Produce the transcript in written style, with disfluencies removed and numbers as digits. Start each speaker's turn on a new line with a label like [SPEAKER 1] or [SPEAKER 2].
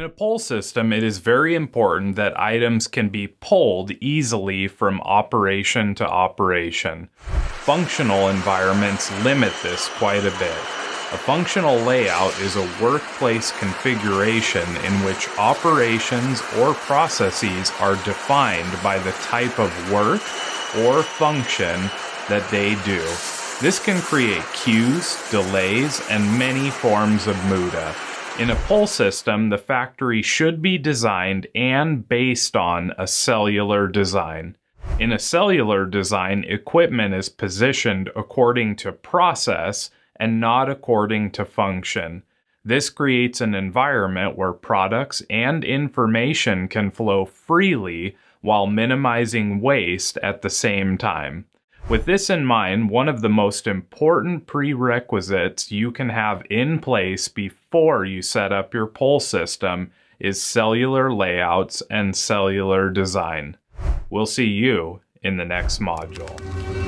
[SPEAKER 1] In a pull system, it is very important that items can be pulled easily from operation to operation. Functional environments limit this quite a bit. A functional layout is a workplace configuration in which operations or processes are defined by the type of work or function that they do. This can create queues, delays, and many forms of muda. In a pull system, the factory should be designed and based on a cellular design. In a cellular design, equipment is positioned according to process and not according to function. This creates an environment where products and information can flow freely while minimizing waste at the same time. With this in mind, one of the most important prerequisites you can have in place before you set up your pull system is cellular layouts and cellular design. We'll see you in the next module.